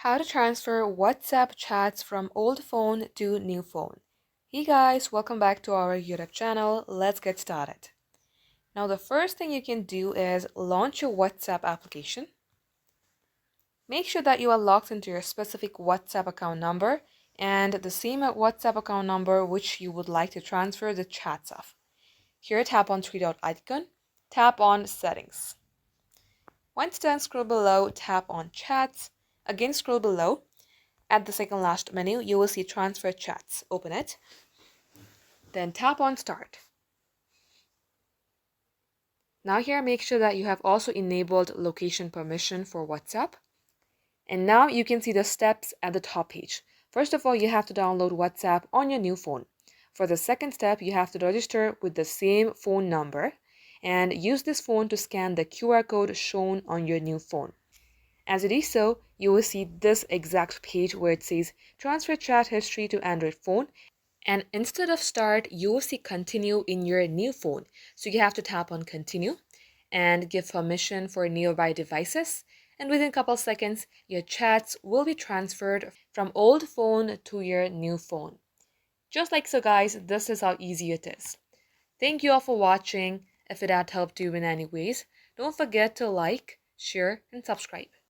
How to transfer WhatsApp chats from old phone to new phone. Hey guys, welcome back to our YouTube channel. Let's get started. Now the first thing you can do is launch your WhatsApp application. Make sure that you are logged into your specific WhatsApp account number and the same WhatsApp account number which you would like to transfer the chats of. Here tap on three dot icon, tap on settings. Once done, scroll below, tap on chats. Again scroll below. At the second last menu, you will see transfer chats. Open it. Then tap on start. Now here, make sure that you have also enabled location permission for WhatsApp. And now you can see the steps at the top page. First of all, you have to download WhatsApp on your new phone. For the second step, you have to register with the same phone number and use this phone to scan the QR code shown on your new phone. As it is so, you will see this exact page where it says transfer chat history to Android phone, and instead of start, you will see continue in your new phone. So you have to tap on continue and give permission for nearby devices, and within a couple seconds, your chats will be transferred from old phone to your new phone. Just like so guys, this is how easy it is. Thank you all for watching. If it had helped you in any ways, don't forget to like, share, and subscribe.